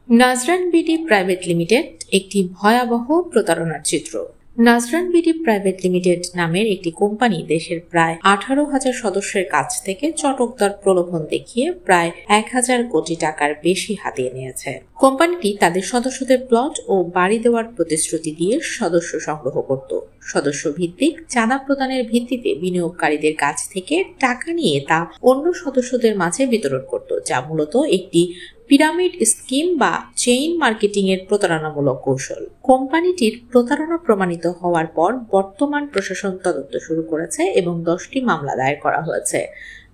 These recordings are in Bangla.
নাজরান বিডি প্রাইভেট লিমিটেড একটি ভয়াবহ প্রতারণার চিত্র। নাজরান বিডি প্রাইভেট লিমিটেড নামের একটি কোম্পানি দেশের প্রায় 18,000 সদস্যের কাছ থেকে চটকদার প্রলোভন দেখিয়ে প্রায় 1,000 কোটি টাকার বেশি হাতিয়ে নিয়েছে। কোম্পানিটি তাদের সদস্যদের প্লট ও বাড়ি দেওয়ার প্রতিশ্রুতি দিয়ে সদস্য সংগ্রহ করত। সদস্য ভিত্তিক চাঁদা প্রদানের ভিত্তিতে বিনিয়োগকারীদের কাছ থেকে টাকা নিয়ে তা অন্য সদস্যদের মাঝে বিতরণ করত, যা মূলত একটি পিরামিড স্কিম বা চেইন মার্কেটিং এর প্রতারণামূলক কৌশল। কোম্পানিটির প্রতারণা প্রমাণিত হওয়ার পর বর্তমান প্রশাসন তদন্ত শুরু করেছে এবং 10টি মামলা দায়ের করা হয়েছে।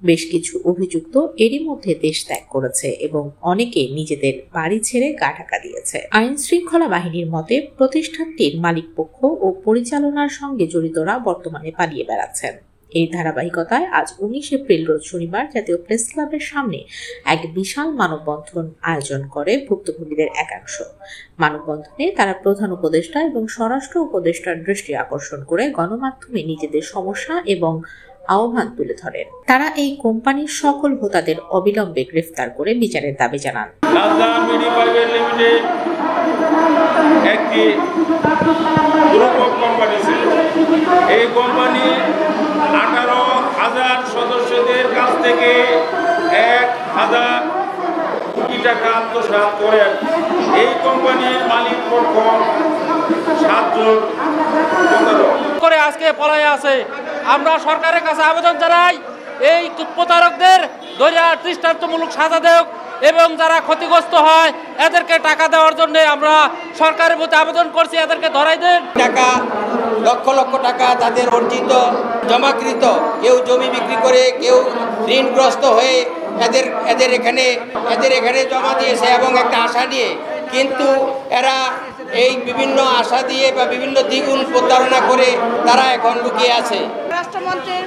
বেশ কিছু অভিযুক্ত এরই মধ্যে দেশ ত্যাগ করেছে এবং অনেকে নিজেদের বাড়ি ছেড়ে গা ঢাকা দিয়েছে। আইন শৃঙ্খলা বাহিনীর মতে প্রতিষ্ঠানটির মালিকপক্ষ ও পরিচালনার সঙ্গে জড়িতরা বর্তমানে পালিয়ে বেড়াচ্ছেন। এই ধারাবাহিকতায় আজ 19 এপ্রিল রোজ শনিবার জাতীয় প্রেস ক্লাবের সামনে এক বিশাল মানববন্ধন আয়োজন করে ভুক্তভোগীদের একাংশ। মানববন্ধনে তারা প্রধান উপদেষ্টা এবং স্বরাষ্ট্র উপদেষ্টার দৃষ্টি আকর্ষণ করে গণমাধ্যমে নিজেদের সমস্যা এবং আহ্বান তুলে ধরেন। তারা এই কোম্পানির সকল হোতাদের অবিলম্বে গ্রেফতার করে বিচারের দাবি জানান। নাজরান বিডি প্রাইভেট লিমিটেড একটি গ্রুপ অফ কোম্পানি ছিল। এই কোম্পানি 18,000 সদস্যদের কাছ থেকে 1,000 কোটি টাকা আত্মসাৎ করেন। এই কোম্পানির মালিক পক্ষ 7 জন করে আজকে পলায়ে আছে। আমরা সরকারের কাছে আবেদন জানাই, এই প্রতারকদের ধরে দৃষ্টান্তমূলক সাজা দেওক এবং যারা ক্ষতিগ্রস্ত হয় এদেরকে টাকা দেওয়ার জন্য আমরা সরকারের প্রতি আবেদন করছি, এদেরকে ধরাই দেন। টাকা লক্ষ লক্ষ টাকা তাদের অর্জিত জমাকৃত, কেউ জমি বিক্রি করে, কেউ ঋণগ্রস্ত হয়ে এদের এখানে জমা দিয়েছে এবং একটা আশা নিয়ে, কিন্তু এরা এই বিভিন্ন আশা দিয়ে বা বিভিন্ন দ্বিগুণ প্রতারণা করে তারা এখন লুকিয়ে আছে। রাষ্ট্রমন্ত্রীর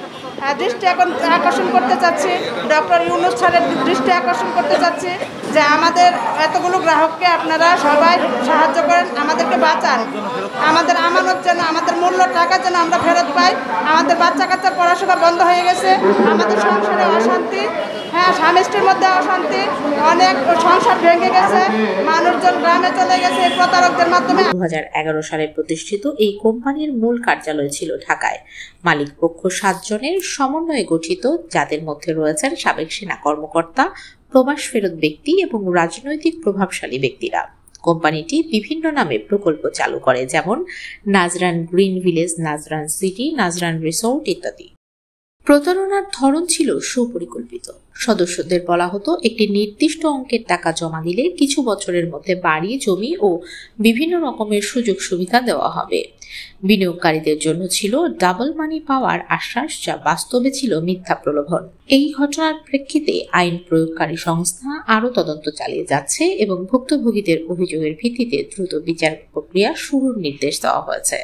দৃষ্টি আকর্ষণ করতে চাচ্ছি, ডক্টর ইউনূস স্যারের দৃষ্টি আকর্ষণ করতে চাচ্ছি যে আমাদের এতগুলো গ্রাহককে আপনারা সবাই সাহায্য করেন, আমাদেরকে বাঁচান, আমাদের আমানত যেন, আমাদের মূল্য টাকা যেন আমরা ফেরত পাই। আমাদের বাচ্চা কাচ্চার পড়াশোনা বন্ধ হয়ে গেছে, আমাদের সংসারে অশান্তি, স্বামী স্ত্রীর মধ্যে অশান্তি, অনেক সংসার ভেঙে গেছে, মানুষজন গ্রামে চলে গেছে প্রতারকদের মাধ্যমে। 2011 সালে প্রতিষ্ঠিত এই কোম্পানির মূল কার্যালয় ছিল ঢাকায়। মালিক পক্ষ 7 জনের সমন্বয়ে গঠিত, যাদের মধ্যে রয়েছেন সাবেক সেনা কর্মকর্তা, প্রবাস ফেরত ব্যক্তি এবং রাজনৈতিক প্রভাবশালী ব্যক্তিরা। কোম্পানিটি বিভিন্ন নামে প্রকল্প চালু করে, যেমন Najran green village, Najran city, Najran resort ইত্যাদি। প্রতারণার ধরন ছিল সুপরিকল্পিত। সদস্যদের বলা হতো একটি নির্দিষ্ট অঙ্কের টাকা জমা দিলে কিছু বছরের মধ্যে বাড়ি, জমি ও বিভিন্ন রকমের সুযোগ সুবিধা দেওয়া হবে। বিনিয়োগকারীদের জন্য ছিল ডাবল মানি পাওয়ার আশ্বাস, যা বাস্তবে ছিল মিথ্যা প্রলোভন। এই ঘটনার প্রেক্ষিতে আইন প্রয়োগকারী সংস্থা আরও তদন্ত চালিয়ে যাচ্ছে এবং ভুক্তভোগীদের অভিযোগের ভিত্তিতে দ্রুত বিচার প্রক্রিয়া শুরুর নির্দেশ দেওয়া হয়েছে।